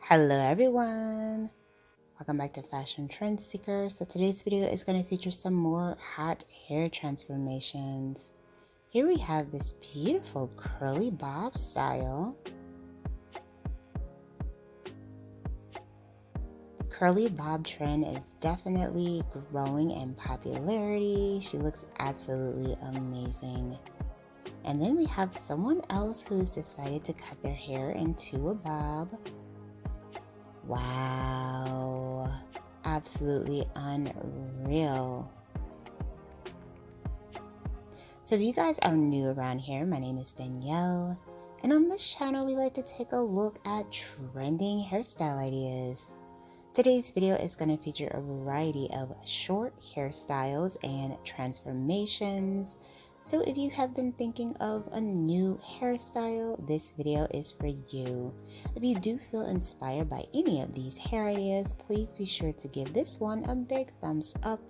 Hello everyone! Welcome back to Fashion Trend Seeker. So today's video is going to feature some more hot hair transformations. Here we have this beautiful curly bob style. The curly bob trend is definitely growing in popularity. She looks absolutely amazing. And then we have someone else who has decided to cut their hair into a bob. Wow, absolutely unreal. So if you guys are new around here, my name is Danielle, and on this channel we like to take a look at trending hairstyle ideas. Today's video is going to feature a variety of short hairstyles and transformations. So if you have been thinking of a new hairstyle, this video is for you. If you do feel inspired by any of these hair ideas, please be sure to give this one a big thumbs up.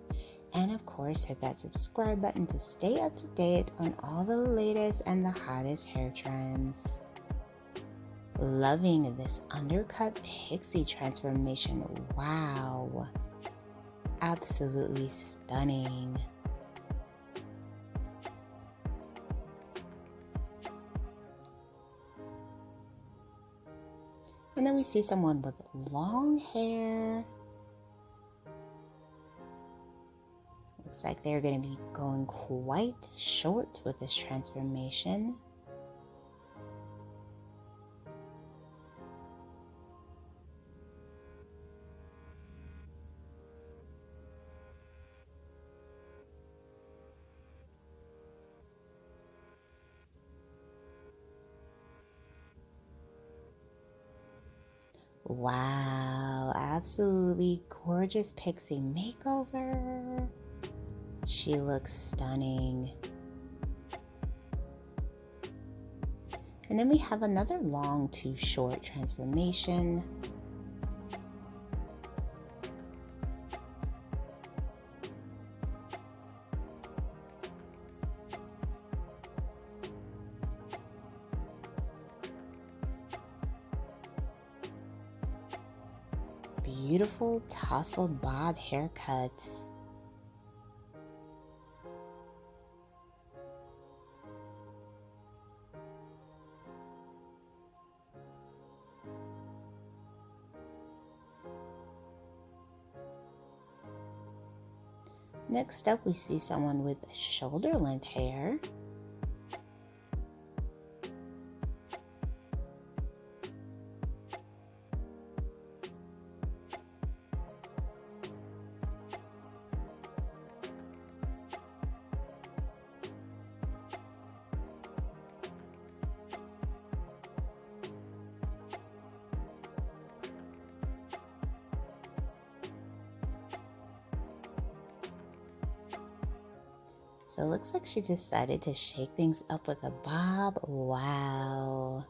And of course, hit that subscribe button to stay up to date on all the latest and the hottest hair trends. Loving this undercut pixie transformation. Wow. Absolutely stunning. And then we see someone with long hair. Looks like they're going to be going quite short with this transformation. Wow, absolutely gorgeous pixie makeover. She looks stunning. And then we have another long to short transformation. Beautiful tousled bob haircuts. Next up, we see someone with shoulder length hair. So it looks like she decided to shake things up with a bob. Wow.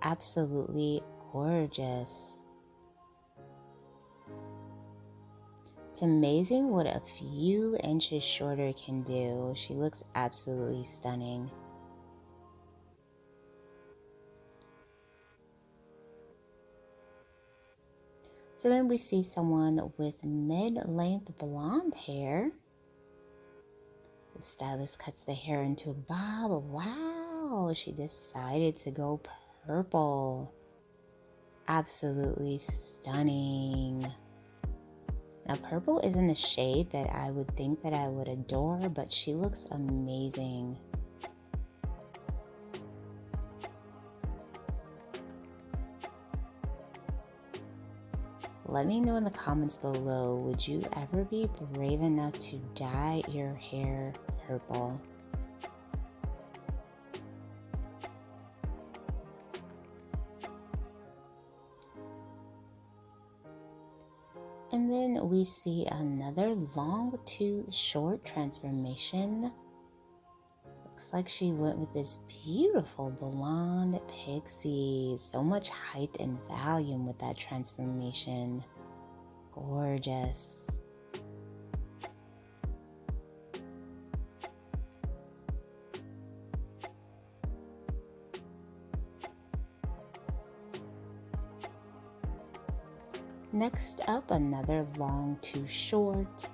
Absolutely gorgeous. It's amazing what a few inches shorter can do. She looks absolutely stunning. So then we see someone with mid-length blonde hair. The stylist cuts the hair into a bob. Wow, she decided to go purple. Absolutely stunning. Now, purple isn't a shade that I would think that I would adore, but she looks amazing. Let me know in the comments below, would you ever be brave enough to dye your hair purple? And then we see another long to short transformation. Looks like she went with this beautiful blonde pixie. So much height and volume with that transformation. Gorgeous. Next up, another long too short.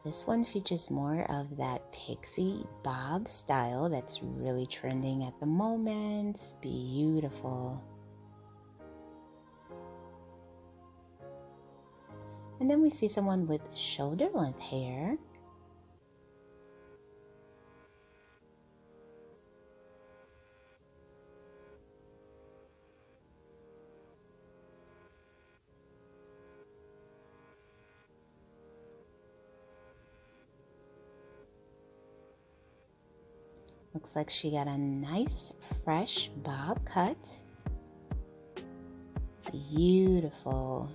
This one features more of that pixie bob style that's really trending at the moment. Beautiful. And then we see someone with shoulder length hair. Looks like she got a nice fresh bob cut. Beautiful.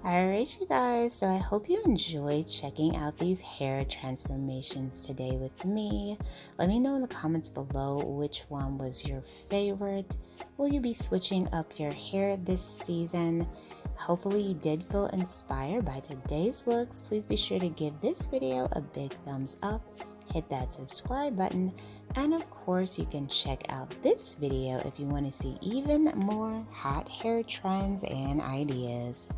Alright you guys, so I hope you enjoyed checking out these hair transformations today with me. Let me know in the comments below which one was your favorite. Will you be switching up your hair this season? Hopefully you did feel inspired by today's looks. Please be sure to give this video a big thumbs up, hit that subscribe button, and of course you can check out this video if you want to see even more hot hair trends and ideas.